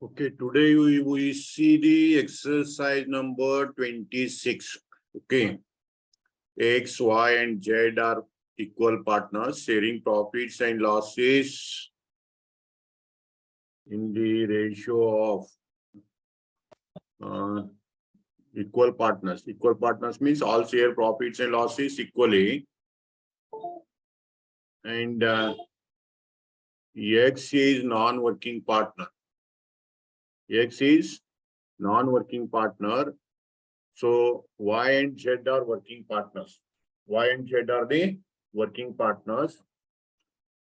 Okay, today we see the exercise number 26. Okay, X, Y, and Z are equal partners sharing profits and losses in the ratio of uh, equal partners. Equal partners means all share profits and losses equally. And X is non-working partner. X is non-working partner. So Y and Z are working partners. Y and Z are the working partners.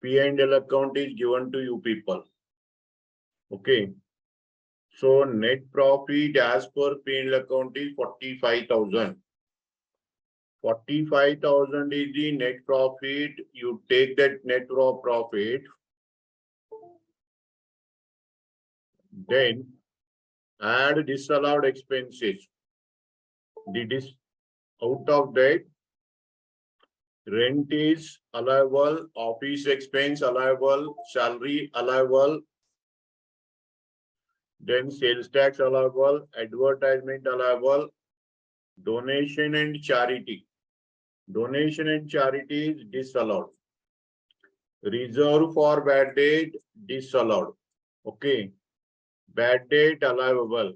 P&L account is given to you people. Okay. So net profit as per P&L account is 45,000. 45,000 is the net profit. You take that net profit. Then add disallowed expenses. Out of that, rent is allowable, office expense allowable, salary allowable, then sales tax allowable, advertisement allowable, donation and charity. Donation and charity is disallowed. Reserve for bad debt disallowed. Okay. Bad debt allowable.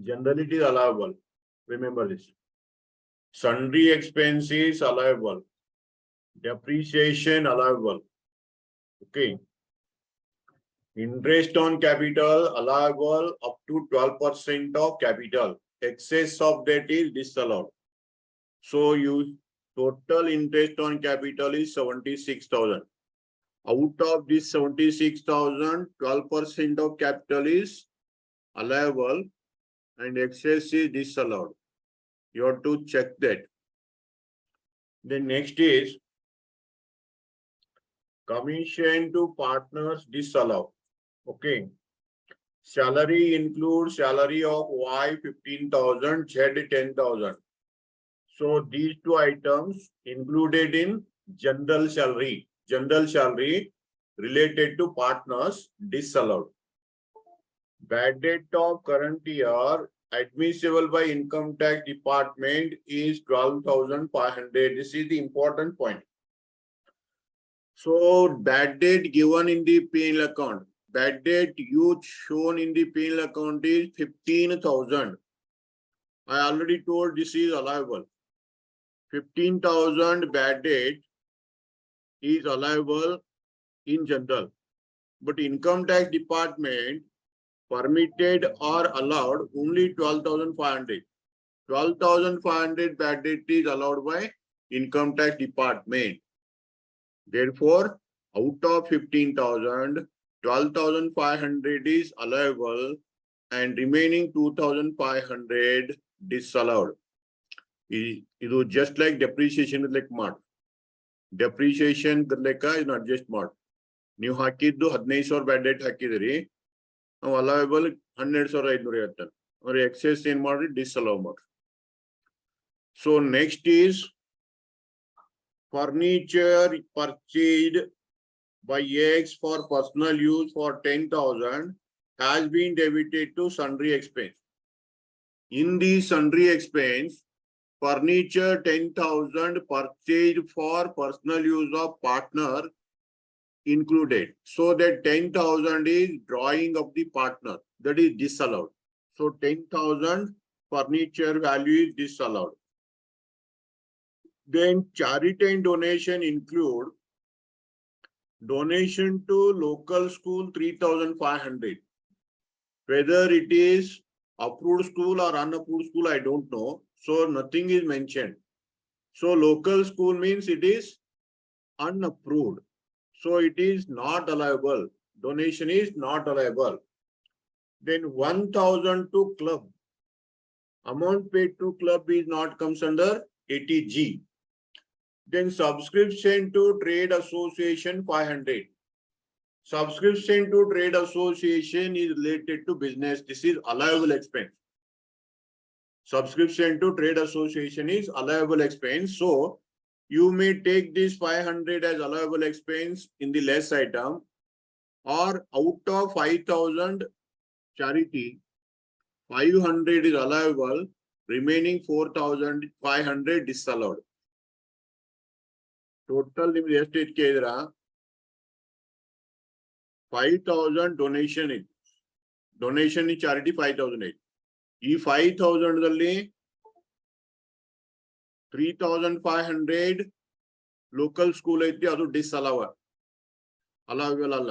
Generally it is allowable. Remember this. Sundry expenses allowable. Depreciation allowable. Okay. Interest on capital allowable up to 12% of capital. Excess of that is disallowed. So you total interest on capital is 76,000. Out of this 76,000, 12% of capital is allowable and excess is disallowed. You have to check that. Then next is commission to partners disallowed. Okay. Salary includes salary of Y 15,000, Z 10,000. So these two items included in general salary. General salary related to partners disallowed. Bad debt of current year admissible by income tax department is 12,500. This is the important point. So bad debt given in the P&L account. Bad debt you shown in the P&L account is 15,000. I already told this is allowable. 15,000 bad debt is allowable in general. But income tax department permitted or allowed only 12,500. 12,500 bad debt is allowed by income tax department. Therefore, out of 15,000, 12,500 is allowable and remaining 2,500 disallowed. It was just like depreciation is like mod. Depreciation is not just mod. You hakidu 15,000 bad debt hakidri. Allowable 100,500 or excess in mod disallow mod. So next is furniture purchased by X for personal use for 10,000 has been debited to sundry expense. In the sundry expense, furniture 10,000 purchased for personal use of partner included. So that 10,000 is drawing of the partner, that is disallowed. So 10,000 furniture value is disallowed. Then charity and donation include donation to local school 3,500. Whether it is approved school or unapproved school, I don't know. So nothing is mentioned. So local school means it is unapproved. So it is not allowable. Donation is not allowable. Then 1,000 to club. Amount paid to club is not comes under 80G. Then subscription to trade association 500. Subscription to trade association is related to business. This is allowable expense. Subscription to trade association is allowable expense. So you may take this 500 as allowable expense in the less item, or out of 5,000 charity, 500 is allowable, remaining 4,500 disallowed. Total ನಿಮ್ದು ಎಷ್ಟು ಇಟ್ಕೆ ಇದ್ರ 5,000 donation it. Donation in charity 5,008. ಈ 5,000 ದಲ್ಲಿ 3,500 local school ಐತಿ ಅದು disallowed. allowable ಅಲ್ಲ.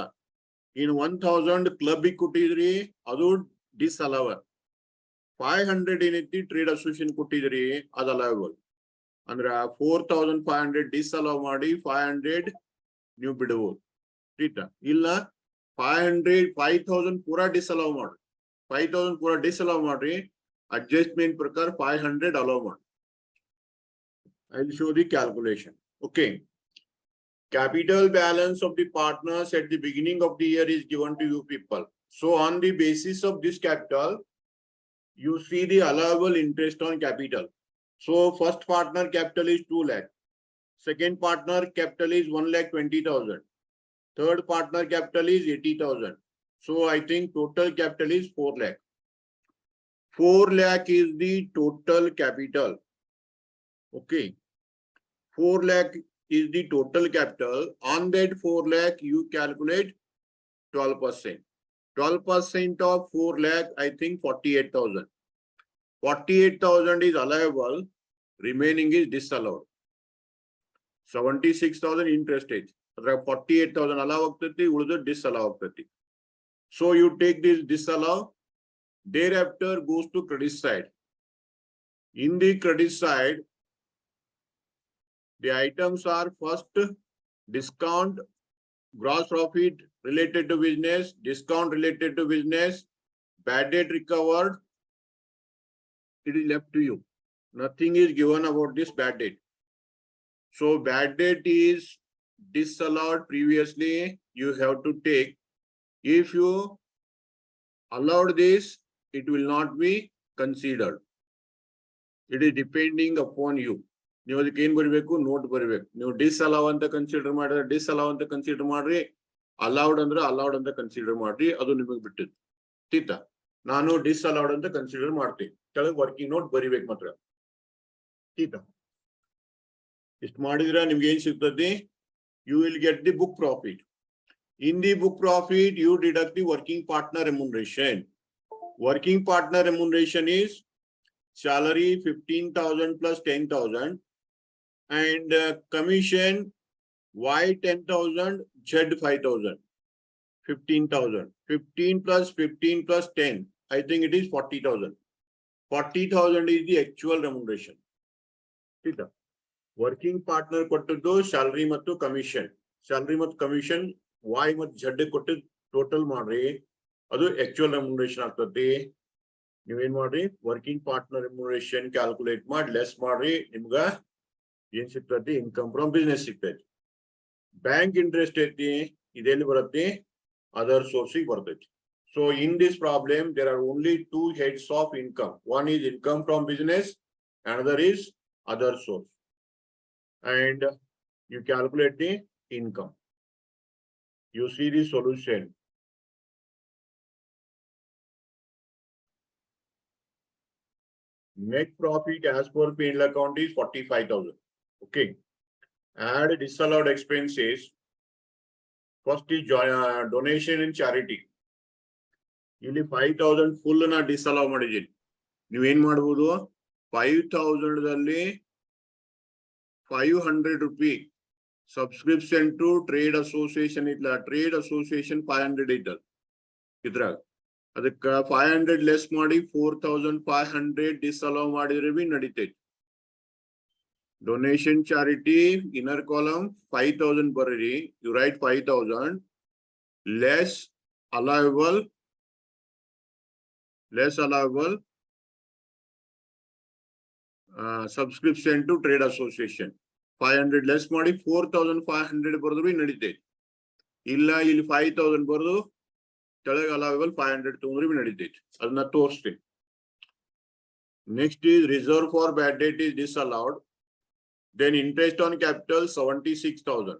In 1,000 club ಕೊಟ್ಟಿದ್ರಿ ಅದು disallowed. 500 ಏನೈತಿ ಟ್ರೇಡ್ ಅಸೋಸಿಯೇಷನ್ ಕೊಟ್ಟಿದ್ರಿ ಅದು allowable. ಅಂದ್ರೆ 4,500 disallow ಮಾಡಿ 500 ನೀವು ಬಿಡಬಹುದು. ठीक ಇಲ್ಲ 5,000 ಪೂರಾ disallow ಮಾಡಿ 5,000 ಪೂರಾ disallow ಮಾಡಿ adjustment ಪ್ರಕಾರ 500 allow ಮಾಡಿ. I will show the calculation. Okay. Capital balance of the partners at the beginning of the year is given to you people. So on the basis of this capital, you see the allowable interest on capital. So first partner capital is 2 lakh. Second partner capital is 1,20,000. Third partner capital is 80,000. So I think total capital is 4 lakh. 4 lakh is the total capital. Okay. 4 lakh is the total capital. On that 4 lakh, you calculate 12%. 12% of 4 lakh, I think 48,000. 48,000 is allowable. Remaining is disallowed. 76,000 interest rate. 48,000 allow ಆಗ್ತೈತಿ, ಉಳಿದ disallow ಆಗ್ತೈತಿ. So you take this disallow. Thereafter goes to credit side. In the credit side, the items are first discount, gross profit related to business, discount related to business, bad debt recovered. It is left to you. Nothing is given about this bad debt. So bad debt is disallowed previously. You have to take. If you allowed this, it will not be considered. It is depending upon you. ನೀವು ಅದಕ್ಕೆ ಏನ್ ಬರಬೇಕು note ಬರಬೇಕು. ನೀವು ಡಿಸ್ಅಲೌ ಅಂತ consider ಮಾಡಿದ್ರೆ ಡಿಸ್ಅಲೌ ಅಂತ consider ಮಾಡ್ರಿ, ಅಲೌಡ್ ಅಂದ್ರೆ ಅಲೌಡ್ ಅಂತ ಕನ್ಸಿಡರ್ ಮಾಡ್ರಿ, ಅದು ನಿಮಗೆ ಬಿಟ್ಟಿದ್ದು. ತೀತ ನಾನು ಡಿಸ್ಅಲೌಡ್ ಅಂತ ಕನ್ಸಿಡರ್ ಮಾಡ್ತೀನಿ, ಕೆಳಗೆ ವರ್ಕಿಂಗ್ ನೋಟ್ ಬರಿಬೇಕು ಮಾತ್ರ. ತೀತ ಇಷ್ಟು ಮಾಡಿದ್ರೆ ನಿಮ್ಗೆ ಏನ್ ಸಿಗ್ತದೆ? You will get the book profit. In the book profit you deduct the working partner remuneration. Working partner remuneration is salary 15,000 plus 10,000 and commission Y 10,000, Z 5,000, 15,000. 15 plus 15 plus 10, I think it is 40,000. 40,000 is the actual remuneration. Working partner ಕೊಟ್ಟದ್ದು salary ಮತ್ತು commission. Salary ಮತ್ತು commission Y ಮತ್ತು Z ಕೊಟ್ಟಿದ್ದು total ಮಾಡ್ರಿ, ಅದು actual remuneration ಆಗ್ತದೆ. ನೀವೇನ್ ಮಾಡ್ರಿ ವರ್ಕಿಂಗ್ ಪಾರ್ಟ್ನರ್ ರೆಮ್ಯುನರೇಷನ್ ಕ್ಯಾಲ್ಕುಲೇಟ್ ಮಾಡಿ ಲೆಸ್ ಮಾಡ್ರಿ, ನಿಮ್ಗ ಏನ್ ಸಿಗ್ತೈತಿ? ಇನ್ಕಮ್ ಫ್ರಮ್ ಬಿಸ್ನೆಸ್ ಸಿಗ್ತೈತಿ. ಬ್ಯಾಂಕ್ ಇಂಟ್ರೆಸ್ಟ್ ಐತಿ, ಇದೆಲ್ಲಿ ಬರುತ್ತೆ? ಅದರ್ ಸೋರ್ಸಿಗೆ ಬರ್ತೈತಿ. So in this problem there are only 2 heads of income. One is income from business, another is other source, and you calculate the income. You see the solution. Net profit as per P&L account is 45,000. Okay. Add disallowed expenses. First is donation in charity. ಇಲ್ಲಿ 5,000 full na disallow ಮಾಡಿದೀನಿ. ನೀವೇನ್ ಮಾಡಬಹುದು? 5,000 ದಲ್ಲಿ 500 ರೂಪಾಯಿ subscription to trade association ಇದ್ಲ. Trade association 500 ಇದ್ದ ಇದ್ರಾಗ. ಅದಕ್ಕೆ 500 ಲೆಸ್ ಮಾಡಿ 4,500 ಡಿಸ್ಅಲೌ ಮಾಡಿದ್ರೆ ಬಿ ನಡೀತೈತಿ. ಡೊನೇಷನ್ ಚಾರಿಟಿ ಇನ್ನರ್ ಕಾಲಮ್ 5,000 ಬರ್ರಿ. You write 5,000 less allowable subscription to trade association 500 less ಮಾಡಿ 4,500 ಬರೆದ್ರು ಬಿ ನಡೀತೈತಿ. ಇಲ್ಲ ಇಲ್ಲಿ 5,000 ಬರೆದು ಕೆಳಗೆ ಅಲೌವಬಲ್ 500 ತಗೊಂಡ್ರೆ ನಡೀತೈತಿ, ಅದನ್ನ ತೋರಿಸ್ತೀನಿ. Next is reserve for bad debt is disallowed. Then interest on capital 76,000.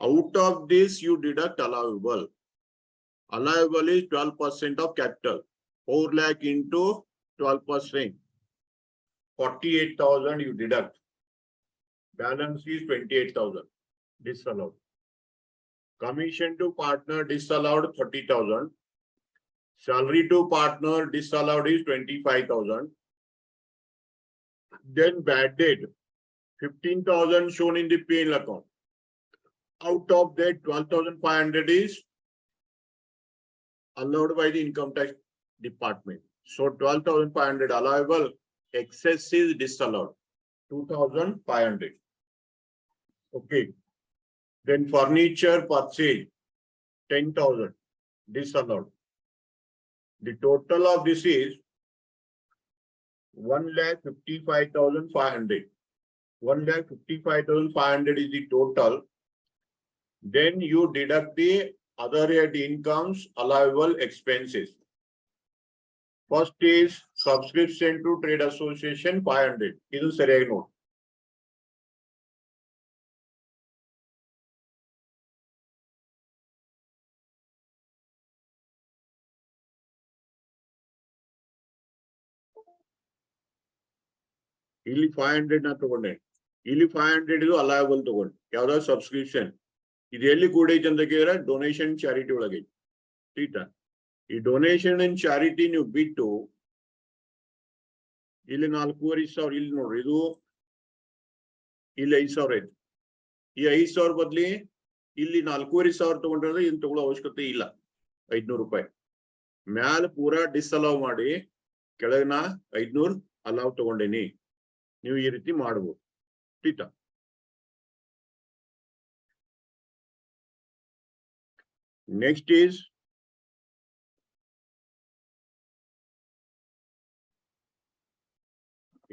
Out of this you deduct allowable. Allowable is 12% of capital. 4 lakh into 12%. 48,000 you deduct. Balance is 28,000. Disallowed. Commission to partner disallowed 30,000. Salary to partner disallowed is 25,000. Then bad debt, 15,000 shown in the P&L account. Out of that, 12,500 is allowed by the income tax department. So 12,500 allowable, excess is disallowed, 2,500. Okay. Then furniture purchase, 10,000 disallowed. The total of this is 1,55,500. 1,55,500 is the total. Then you deduct the other head incomes, allowable expenses. First is subscription to trade association 500. This is serious note. Ili 500 na togonde. Ili 500 is allowable togonde. Yavada subscription. This is good donation charity. This donation and charity you bid to ಇಲ್ಲಿ 4,500 ಇಲ್ಲಿ ನೋಡ್ರಿ ಇದು ಇಲ್ಲಿ 5,000 ಐತಿ ಈ 5,000 ಬದಲಿ ಇಲ್ಲಿ 4,500 ತಗೊಂಡ್ರೆ ಇನ್ನು ತಗೊಳ್ಳೋ ಅವಶ್ಯಕತೆ ಇಲ್ಲ 500 ರೂಪಾಯಿ ಮ್ಯಾಲ ಪೂರಾ ಡಿಸ್ಅಲೌ ಮಾಡಿ ಕೆಳಗಿನ 500 ಅಲೌ ತಗೊಂಡೇನಿ ನೀವು ಈ ರೀತಿ ಮಾಡಬಹುದು ಆಯ್ತಾ next is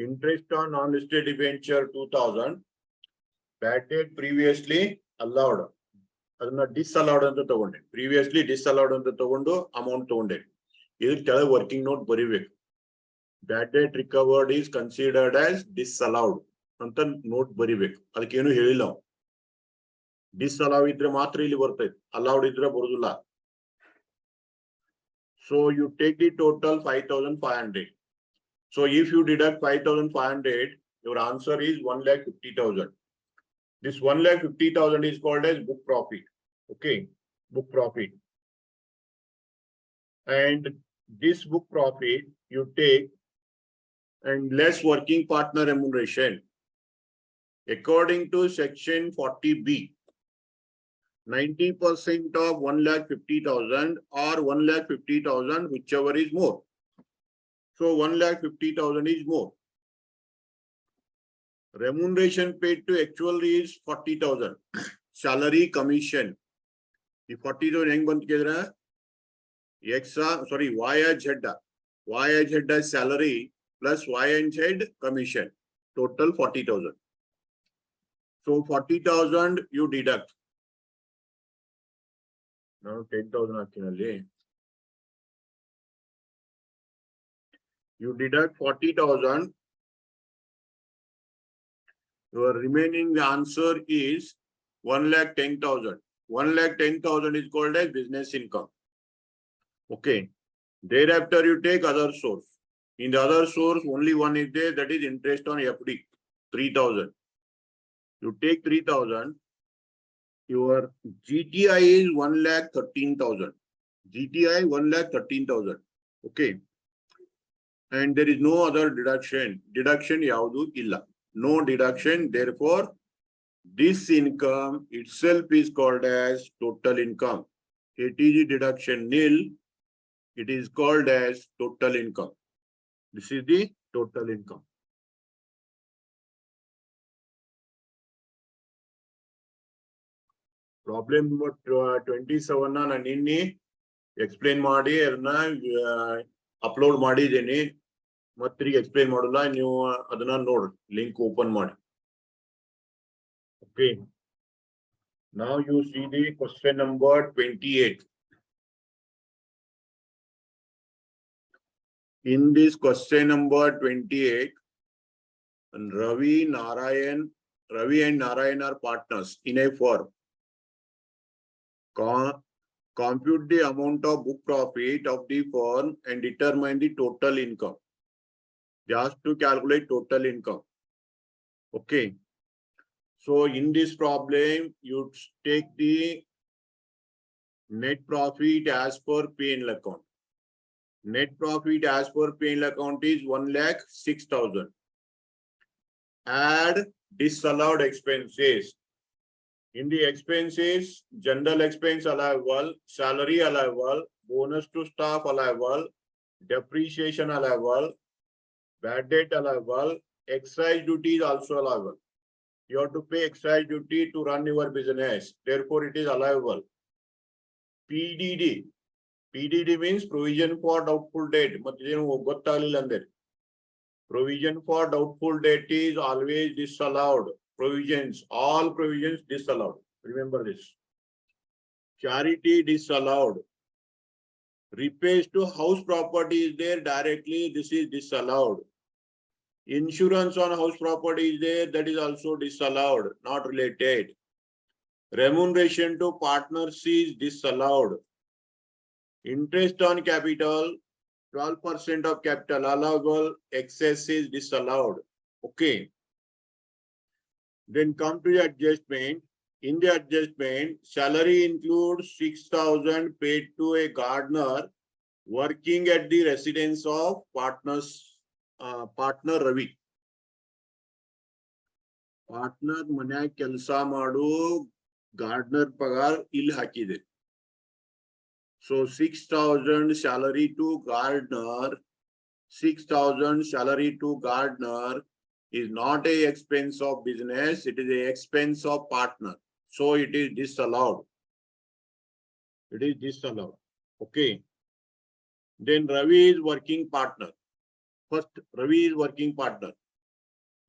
interest on non-listed debenture 2,000. Bad debt previously allowed. Adana disallowed anta tagonde. Previously disallowed anta tagondo amount tagonde. Idu kela working note baribek. Bad debt recovered is considered as disallowed anta note baribek. Adike enu helilla. Disallow idre matra illi bartayte. Allowed idre barudilla. So you take the total 5,500. So if you deduct 5,500, your answer is 1,50,000. This 1,50,000 is called as book profit. Okay, book profit. And this book profit you take and less working partner remuneration. According to section 40B, 90% of 1,50,000 or 1,50,000, whichever is more. So 1,50,000 is more. Remuneration paid to actual is 40,000. Salary commission. The 40,000 hang bant kedra Y as head. Y as head salary plus Y and head commission. Total 40,000. So 40,000 you deduct. Now 10,000 actually. You deduct 40,000. Your remaining answer is 1,10,000. 1,10,000 is called as business income. Okay. Thereafter, you take other source. In the other source, only one is there, that is interest on FD, 3,000. You take 3,000. Your GTI is 1,13,000. GTI 1,13,000. Okay. And there is no other deduction. Deduction yavadu illa. No deduction. Therefore, this income itself is called as total income. ATG deduction nil. It is called as total income. This is the total income. Problem number 27 ನಾನು ನಿನ್ನೆ explain ಮಾಡಿ ಅದನ್ನ upload ಮಾಡಿದ್ದೀನಿ. ಮತ್ತೀಗ explain ಮಾಡಲ್ಲ ನೀವು ಅದನ್ನ ನೋಡಿ ಲಿಂಕ್ ಓಪನ್ ಮಾಡಿ okay now you see the question number 28 in this question number 28 Ravi and Narayan are partners in a firm compute the amount of book profit of the firm and determine the total income. Just to calculate total income. Okay. So in this problem, you take the net profit as per P&L account. Net profit as per P&L account is 1,06,000. Add disallowed expenses. In the expenses, general expense allowable, salary allowable, bonus to staff allowable, depreciation allowable, bad debt allowable, excise duty is also allowable. You have to pay excise duty to run your business. Therefore, it is allowable. PDD. PDD means provision for doubtful debt. Provision for doubtful debt is always disallowed. Provisions, all provisions disallowed. Remember this. Charity disallowed. Repairs to house property is there directly. This is disallowed. Insurance on house property is there. That is also disallowed. Not related. Remuneration to partners is disallowed. Interest on capital, 12% of capital allowable. Excess is disallowed. Okay. Then come to the adjustment. In the adjustment, salary includes 6,000 paid to a gardener working at the residence of partner Ravi. Partner manya kelsa madu gardener pagar il hakide. So 6,000 salary to gardener, 6,000 salary to gardener is not a expense of business, it is a expense of partner. So it is disallowed. It is disallowed. Okay. Then Ravi is working partner. First, Ravi is working partner.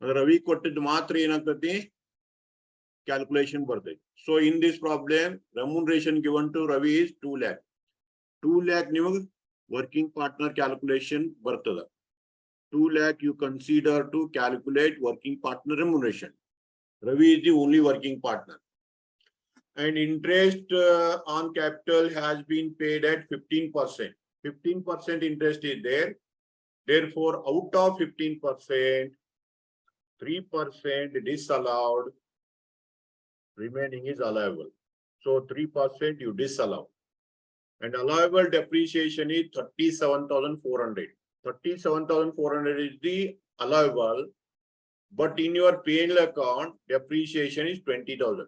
Ravi kottid matra enagtati calculation birthday. So in this problem, remuneration given to Ravi is 2 lakh. 2 lakh new working partner calculation birthday. 2 lakh you consider to calculate working partner remuneration. Ravi is the only working partner. And interest on capital has been paid at 15%. 15% interest is there. Therefore, out of 15%, 3% disallowed, remaining is allowable. So 3% you disallow. And allowable depreciation is 37,400. 37,400 is the allowable, but in your P&L account, depreciation is 20,000.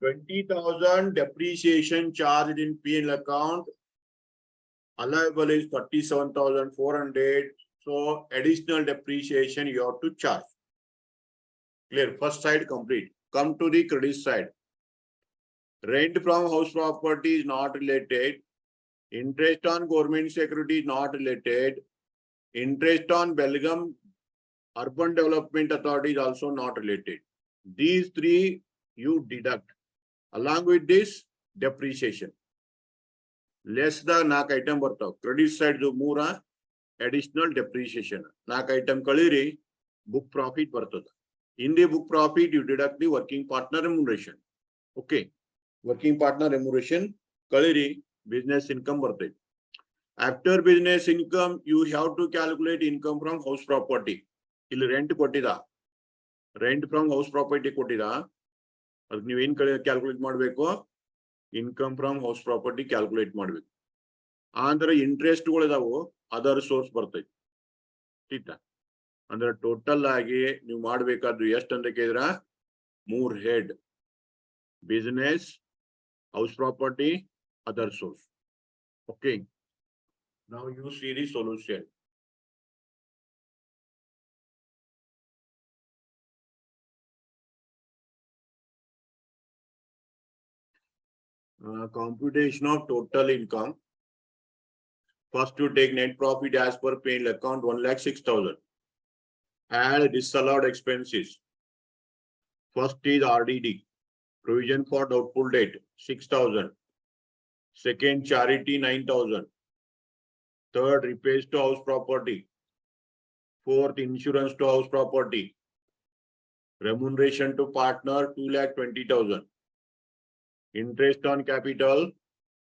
20,000 depreciation charged in P&L account, allowable is 37,400. So additional depreciation you have to charge. Clear? First side complete. Come to the credit side. Rent from house property is not related. Interest on government security is not related. Interest on Belgium Urban Development Authority is also not related. These three you deduct. Along with this, depreciation. Less the NAC item bartav. Credit side jo mura additional depreciation. NAC item kaliri book profit bartad. In the book profit, you deduct the working partner remuneration. Okay. Working partner remuneration kaliri business income bartad. After business income, you have to calculate income from house property. ಇಲ್ಲಿ rent ಕೊಟ್ಟಿದ. Rent from house property ಕೊಟ್ಟಿದ. ಅದಕ್ಕೆ ನೀವು ಏನು calculate ಮಾಡಬೇಕು? Income from house property calculate ಮಾಡಬೇಕು. ಅಂದ್ರೆ ಇಂಟ್ರೆಸ್ಟ್ಗಳು ಇದಾವು, ಅದರ್ ಸೋರ್ಸ್ ಬರ್ತೈತಿ. ठीक ಅಂದ್ರೆ ಟೋಟಲ್ ಆಗಿ ನೀವು ಮಾಡಬೇಕಾದ್ದು ಎಷ್ಟು ಅಂತ ಕೇಳಿದ್ರ 3 head: business, house property, other source. Okay. Now you see the solution. Computation of total income. First, you take net profit as per P&L account 1,06,000. Add disallowed expenses. First is RDD, provision for doubtful debt, 6,000. Second, charity, 9,000. Third, repairs to house property. Fourth, insurance to house property. Remuneration to partner, 2,20,000. Interest on capital,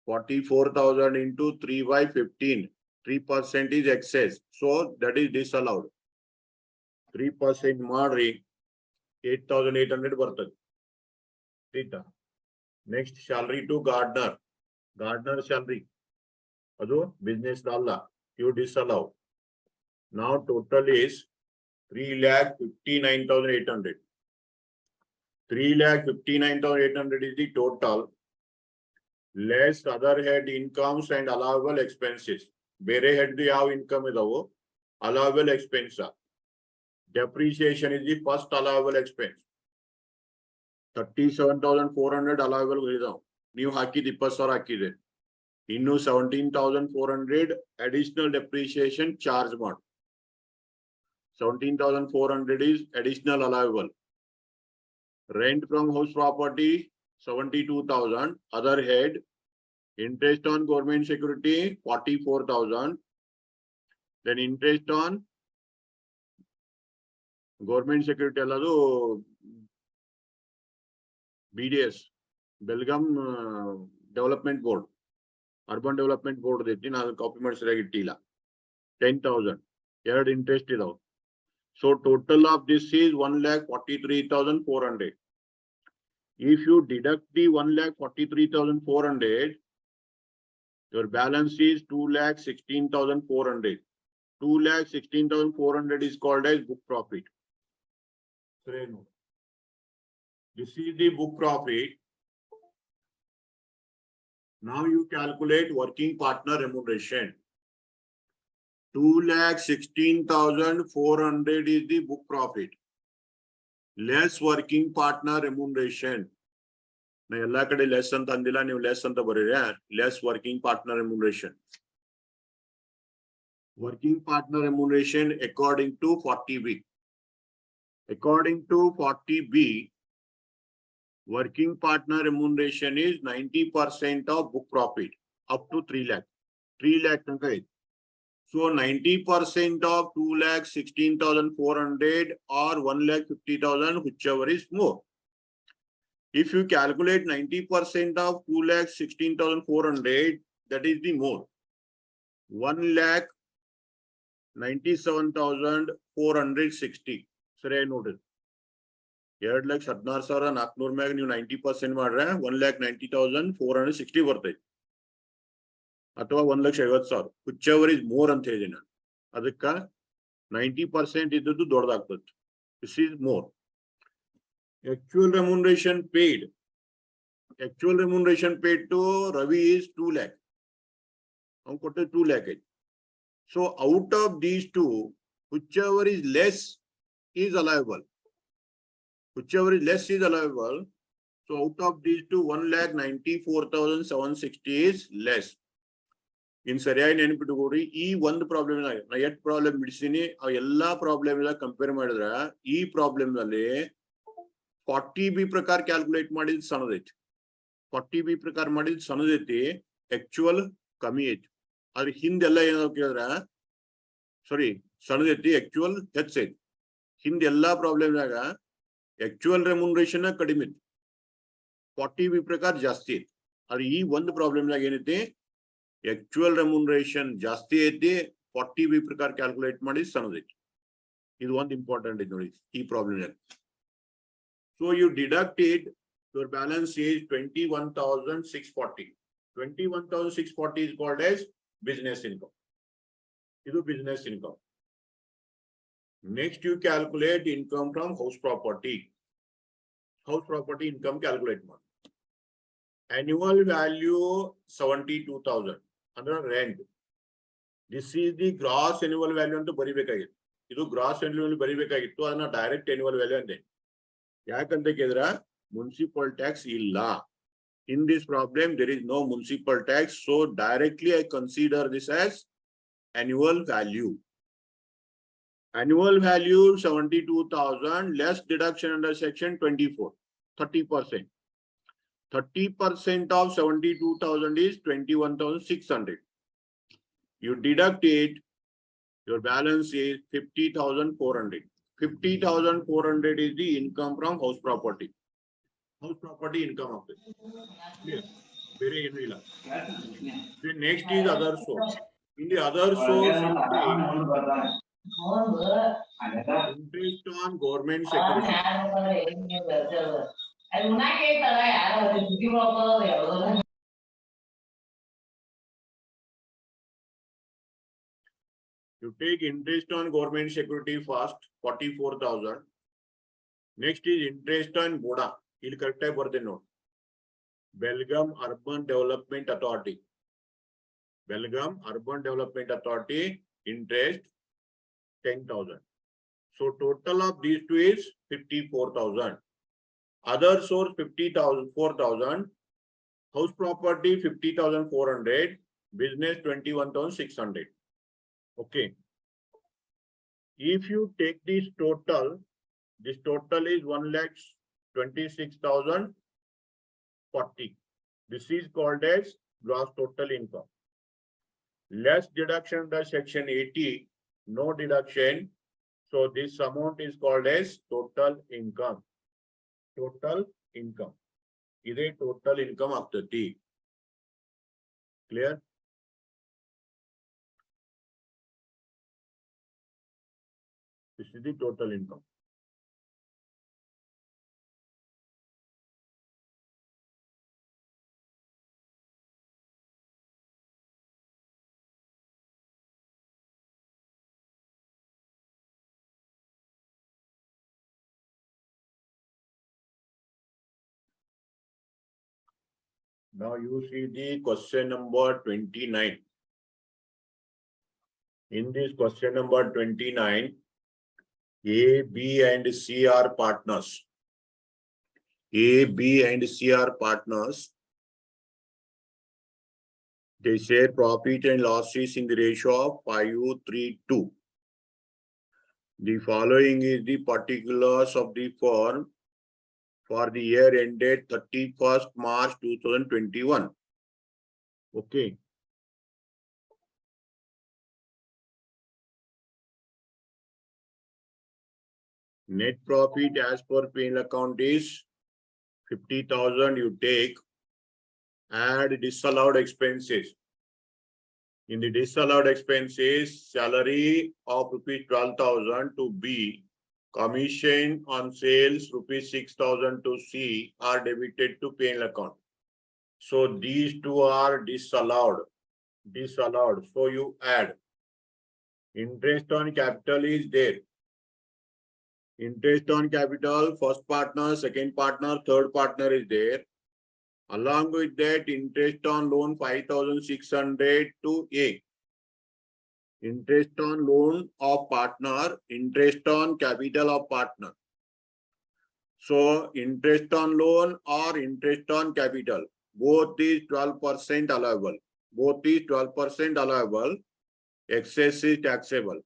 44,000 into 3 by 15. 3% is excess. So that is disallowed. 3% ಮಾಡ್ರಿ 8,800 ಬರ್ತದೆ. Next salary to gardener. Gardener salary. ಅದು business ಅಲ್ಲ. You disallow. Now total is 3,59,800. 3,59,800 is the total. Less other head incomes and allowable expenses. ಬೇರೆ head ಯಾವ income ಇದಾವೋ allowable expense. Depreciation is the first allowable expense. 37,400 allowable ಇದಾವೆ. ನೀವು ಹಾಕಿದ 20,000 ಹಾಕಿದೆ. ಇನ್ನು 17,400 additional depreciation charge ಮಾಡಿ. 17,400 is additional allowable. Rent from house property 72,000. Other head. Interest on government security 44,000. Then interest on government security alladu BDS Belgaum Development Board, Urban Development Board ಐತಿ. ನಾನು copy ಮಾಡಿ ಸರಿಯಾಗಿ ಇಟ್ಟಿಲ್ಲ. 10,000. ಎರಡು ಇಂಟ್ರೆಸ್ಟ್ ಇದಾವೆ. So total of this is 1,43,400. If you deduct the 1,43,400, your balance is 2,16,400. 2,16,400 is called as book profit. This is the book profit. Now you calculate working partner remuneration. 2,16,400 is the book profit. Less working partner remuneration. Na ella kade less anta andilla, ನೀವು less anta ಬರೀರಿ. Less working partner remuneration. Working partner remuneration according to 40B. According to 40B, working partner remuneration is 90% of book profit up to 3 lakh. 3 lakh tanga ಇದೆ. So 90% of 2,16,400 or 1,50,000, whichever is more. If you calculate 90% of 2,16,400, that is the more. 1,97,460. Sare noted. 2,16,400 ಮ್ಯಾಗ ನೀವು 90% ಮಾಡ್ರೆ 1,90,460 ಬರ್ತೈತಿ. ಅಥವಾ 1,50,000, whichever is more ಅಂತ ಹೇಳಿದೆ ನಾನು. ಅದಕ್ಕ 90% ಇದ್ದದ್ದು ದೊಡ್ಡದಾಗ್ತದೆ. This is more. Actual remuneration paid. Actual remuneration paid to Ravi is 2 lakh. ಅವ್ನು ಕೊಟ್ಟದ್ದು 2 lakh. So out of these two, whichever is less is allowable. Whichever is less is allowable. So out of these two, 1,94,760 is less. ಇನ್ ಸರಿಯಾಗಿ ನೆನಪಿಟ್ಟುಕೊಡ್ರಿ. ಈ ಒಂದು problem ನಾ ಎಷ್ಟು problem ಬಿಡಿಸಿನಿ ಆ ಎಲ್ಲಾ problem compare ಮಾಡಿದ್ರ ಈ ಪ್ರಾಬ್ಲಮ್ ನಲ್ಲಿ 40B ಪ್ರಕಾರ ಕ್ಯಾಲ್ಕುಲೇಟ್ ಮಾಡಿದ್ ಸಣ್ಣದೈತಿ. 40B ಪ್ರಕಾರ ಮಾಡಿದ್ ಸಣ್ಣದೈತಿ. ಆಕ್ಚುಯಲ್ ಕಮ್ಮಿ ಐತಿ. ಅದ್ರ ಹಿಂದೆಲ್ಲ ಏನಾದ್ರು ಕೇಳಿದ್ರ ಸಾರಿ ಸಣ್ಣದೈತಿ, ಆಕ್ಚುಯಲ್ ಹೆಚ್ಚೈತಿ. ಹಿಂದೆಲ್ಲಾ ಪ್ರಾಬ್ಲಮ್ನಾಗ ಆಕ್ಚುಯಲ್ ರೆಮ್ಯುನರೇಷನ್ ಕಡಿಮೆ ಐತಿ, 40B ಪ್ರಕಾರ ಜಾಸ್ತಿ ಐತಿ. ಆದ್ರೆ ಈ ಒಂದು ಪ್ರಾಬ್ಲಮ್ನಾಗ ಏನೈತಿ, ಆಕ್ಚುಯಲ್ ರೆಮ್ಯುನರೇಷನ್ ಜಾಸ್ತಿ ಐತಿ, 40B ಪ್ರಕಾರ ಕ್ಯಾಲ್ಕುಲೇಟ್ ಮಾಡಿ ಸಣ್ಣದೈತಿ. ಇದು ಒಂದು ಇಂಪಾರ್ಟೆಂಟ್ ಐತಿ ನೋಡಿ ಈ problem. So you deduct it, your balance is 21,640. 21,640 is called as business income. ಇದು business income. Next you calculate income from house property. House property income calculate ಮಾಡಿ. Annual value 72,000 ಅಂದ್ರೆ rent. This is the gross annual value ಅಂತ ಬರಿಬೇಕಾಗಿತ್ತು. ಇದು gross annual ಬರಿಬೇಕಾಗಿತ್ತು, ಅದನ್ನ direct annual value ಅಂದೆ. ಯಾಕಂತ ಕೇಳಿದ್ರ municipal tax ಇಲ್ಲ. In this problem there is no municipal tax, so directly I consider this as annual value. Annual value 72,000 less deduction under section 24, 30%. 30% of 72,000 is 21,600. You deduct it, your balance is 50,400. 50,400 is the income from house property. House property income of it. Clear? ಬೇರೆ ಏನು ಇಲ್ಲ. The next is other source. In the other source, you take interest on government security. You take interest on government security first, 44,000. Next is interest on Boda. ಇಲ್ಲಿ correct ಆಗಿ ಬರ್ದೆ ನೋಡಿ. Belgaum Urban Development Authority. Belgaum Urban Development Authority interest 10,000. So total of these two is 54,000. Other source 50,000, 4,000. House property 50,400. Business 21,600. Okay. If you take this total is 1,26,040. This is called as gross total income. Less deduction under section 80, no deduction. So this amount is called as total income. Total income. This is total income of the T. Clear? This is the total income. Now you see the question number 29. In this question number 29, A, B, and C are partners. A, B, and C are partners. They share profit and losses in the ratio of 5:3:2. The following is the particulars of the firm for the year ended 31st March 2021. Okay. Net profit as per P&L account is 50,000. You take, add disallowed expenses. In the disallowed expenses, salary of rupees 12,000 to B, commission on sales rupees 6,000 to C are debited to P&L account. So these two are disallowed. So you add. Interest on capital is there. Interest on capital, first partner, second partner, third partner is there. Along with that, interest on loan 5,600 to A. Interest on loan of partner, interest on capital of partner. So interest on loan or interest on capital, both is 12% allowable. Both is 12% allowable. Excess is taxable.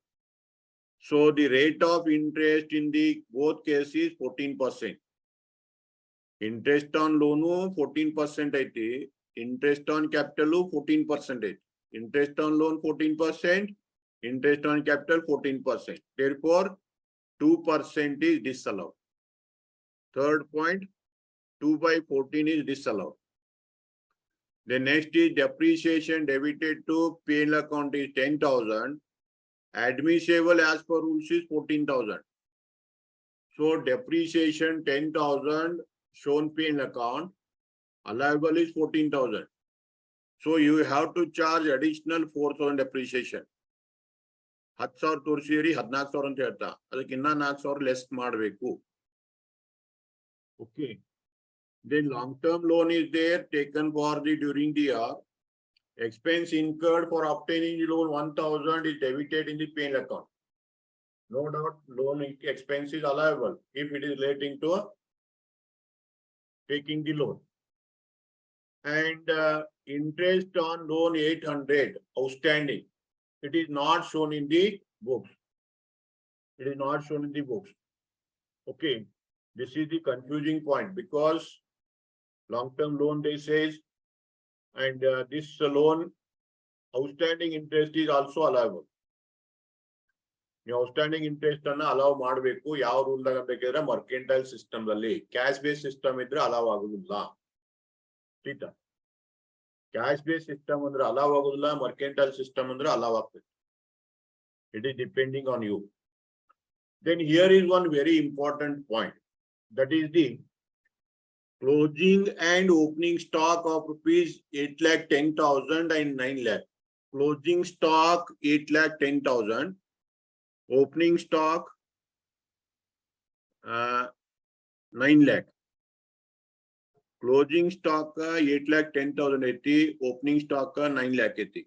So the rate of interest in the both cases 14%. Interest on loan 14% aiti, interest on capital 14%. Interest on loan 14%, interest on capital 14%. Therefore, 2% is disallowed. Third point, 2/14 is disallowed. The next is depreciation debited to P&L account is 10,000. Admissible as per rules is 14,000. So depreciation 10,000 shown P&L account, allowable is 14,000. So you have to charge additional 4,000 depreciation. 10,000 ತೋರಿಸಿರಿ 14,000 ಅಂತ ಹೇಳ್ತಾ ಅದಕ್ಕೆ ಇನ್ನ 4,000 less ಮಾಡಬೇಕು. Okay. Then long-term loan is there taken for the during the year. Expense incurred for obtaining the loan 1,000 is debited in the P&L account. No doubt, loan expense is allowable if it is relating to taking the loan. And interest on loan 800 outstanding. It is not shown in the books. It is not shown in the books. Okay. This is the confusing point because long-term loan they says, and this loan outstanding interest is also allowable. The outstanding interest ಅನ್ನ allow ಮಾಡಬೇಕು ಯಾವ rule ದಾಗ ಬೇಕಿದ್ರೆ mercantile system ಅಲ್ಲಿ cash base system ಇದ್ರೆ allow ಆಗುದಿಲ್ಲ. Cash base system ಅಂದ್ರೆ ಅಲಾವ್ ಆಗೋದಿಲ್ಲ, ಮರ್ಕೆಂಟೈಲ್ ಸಿಸ್ಟಮ್ ಅಂದ್ರೆ ಅಲಾವ್ ಆಗ್ತದೆ. It is depending on you. Then here is one very important point. That is the closing and opening stock of rupees 8,10,000 and 9 lakh. Closing stock 8,10,000. Opening stock 9 lakh. Closing stock 8,10,000 ಐತಿ, opening stock 9 lakh ಐತಿ.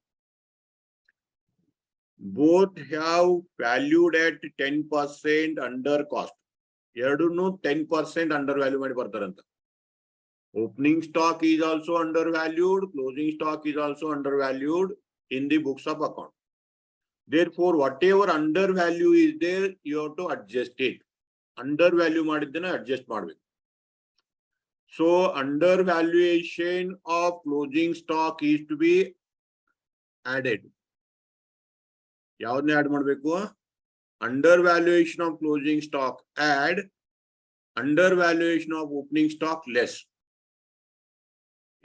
Both have valued at 10% under cost. ಎರಡೂನು 10% under value ಮಾಡಿ ಬರ್ತಾರಂತ. Opening stock is also undervalued, closing stock is also undervalued in the books of account. Therefore, whatever undervalue is there, you have to adjust it. Undervalue ಮಾಡಿದ್ದನ್ನ adjust ಮಾಡಬೇಕು. So, undervaluation of closing stock is to be added. ಯಾವ್ದನ್ನ add ಮಾಡಬೇಕು? Undervaluation of closing stock add, undervaluation of opening stock less.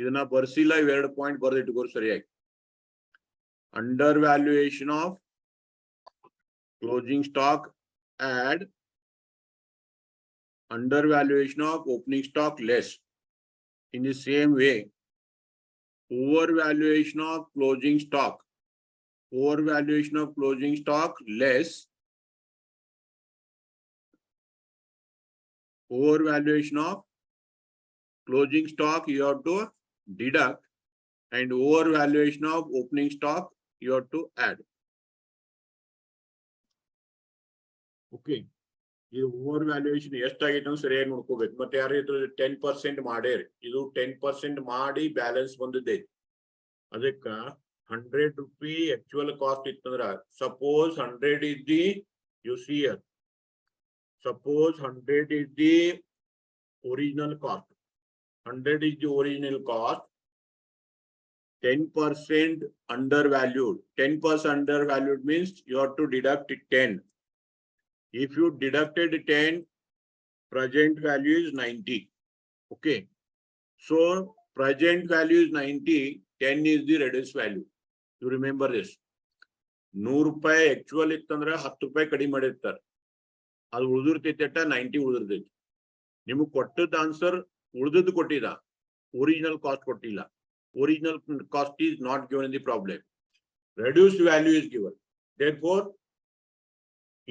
ಇದನ್ನ ಬರ್ಸಿಲ್ಲ, ಇವೆರಡು point ಬರೆದಿಟ್ಕೋರು ಸರಿಯಾಗಿ. Undervaluation of closing stock add, undervaluation of opening stock less. In the same way, overvaluation of closing stock, overvaluation of closing stock less, overvaluation of closing stock you have to deduct, and overvaluation of opening stock you have to add. Okay, ಇದು overvaluation ಎಷ್ಟಾಗೈತೆ ಅಂತ ಸರಿಯಾಗಿ ನೋಡ್ಕೋಬೇಕು. ಮತ್ತೆ ಯಾರು 10% ಮಾಡ್ಯಾರ, ಇದು 10% ಮಾಡಿ ಬ್ಯಾಲೆನ್ಸ್ ಬಂದಿದ್ದೈತಿ. ಅದಕ್ಕ 100 ರೂಪಿ ಆಕ್ಚುಯಲ್ ಕಾಸ್ಟ್ ಇತ್ತಂದ್ರ, suppose 100 is the, you see here, suppose 100 is the original cost. 100 is the original cost. 10% undervalued. 10% undervalued means you have to deduct 10. If you deducted 10, present value is 90. Okay. So present value is 90. 10 is the reduced value. You remember this. 100 ರೂಪಾಯಿ actual ಇತ್ತಂದ್ರೆ 10 ರೂಪಾಯಿ ಕಡಿಮೆ ಮಾಡಿರ್ತಾರೆ. ಅದು ಉಳಿದಿರ್ತೈತೆ 90 ಉಳಿದಿರ್ತೈತಿ. ನಿಮಗೆ ಕೊಟ್ಟದ answer ಉಳಿದದ್ದು ಕೊಟ್ಟಿದ, original cost ಕೊಟ್ಟಿಲ್ಲ. Original cost is not given in the problem. Reduced value is given. Therefore,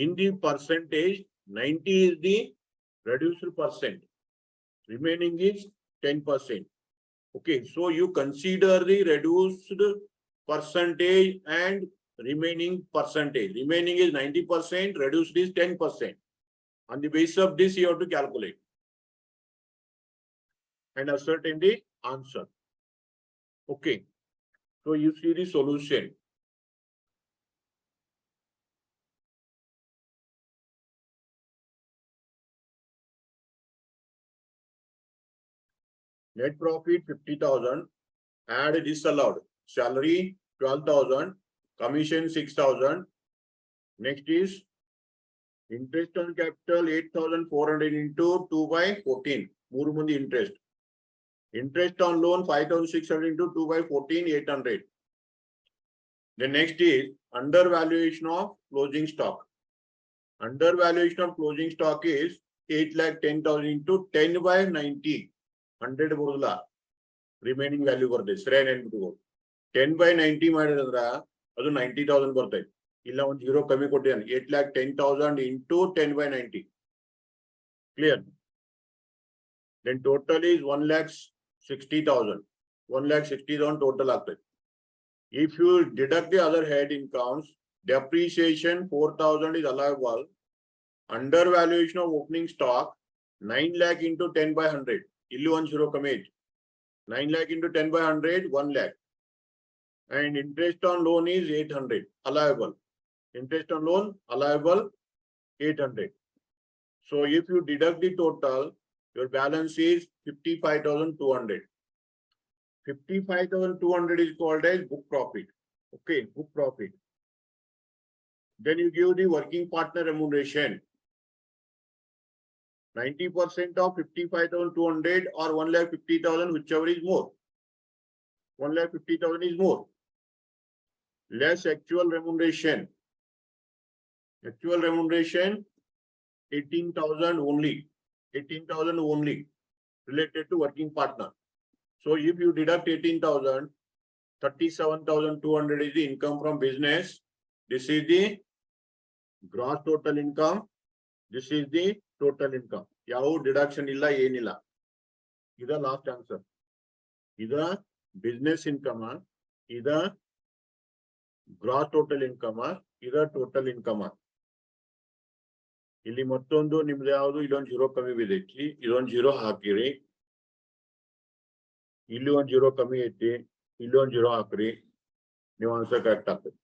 in the percentage, 90 is the reduced percent. Remaining is 10%. Okay, so you consider the reduced percentage and remaining percentage. Remaining is 90%, reduced is 10%. On the basis of this, you have to calculate and ascertain the answer. Okay, so you see the solution. Net profit 50,000, add disallowed. Salary 12,000, commission 6,000. Next is interest on capital 8,400 into 2 by 14. Muru mundi interest. Interest on loan 5,600 into 2 by 14, 800. The next is undervaluation of closing stock. Undervaluation of closing stock is 8,10,000 into 10 by 90. 100 ಬರುದಿಲ್ಲ, remaining value ಬರ್ತೈತೆ. ಸರಿಯಾಗಿ ನೆನ್ಬಿಟ್ಟು 10 by 90 ಮಾಡಿದ್ರ ಅದು 90,000 ಬರ್ತೈತೆ. ಇಲ್ಲ ಒಂದು 0 ಕಮ್ಮಿ ಕೊಟ್ಟಿದ್ದಾನೆ. 8,10,000 into 10 by 90. Clear? Then total is 1,60,000. 1,60,000 total ಆಗ್ತೈತೆ. If you deduct the other head incomes, depreciation 4,000 is allowable. Undervaluation of opening stock 9 lakh into 10 by 100. ಇಲ್ಲಿ 1 0 ಕಮ್ಮಿ ಐತಿ. 9 lakh into 10 by 100, 1 lakh. And interest on loan is 800, allowable. Interest on loan, allowable 800. So if you deduct the total, your balance is 55,200. 55,200 is called as book profit. Okay, book profit. Then you give the working partner remuneration. 90% of 55,200 or 1,50,000, whichever is more. 1,50,000 is more. Less actual remuneration. Actual remuneration 18,000 only. 18,000 only related to working partner. So if you deduct 18,000, 37,200 is the income from business. This is the gross total income. This is the total income. Yahu deduction illa yenilla. Ida last answer. Ida business income. Ida gross total income. Ida total income. ಇಲ್ಲಿ ಮತ್ತೊಂದು ನಿಮ್ದು ಯಾವುದು ಇಲ್ಲೊಂದು zero ಕಮ್ಮಿ ಬಿದ್ದೈತಿ, ಇದೊಂದು zero ಹಾಕಿರಿ, ಇಲ್ಲಿ ಒಂದು ಜೀರೋ ಕಮ್ಮಿ ಐತಿ, ಇಲ್ಲಿ ಒಂದು ಜೀರೋ ಹಾಕ್ರಿ, ನೀವು ಆನ್ಸರ್ ಕರೆಕ್ಟ್ ಆಗ್ತದೆ.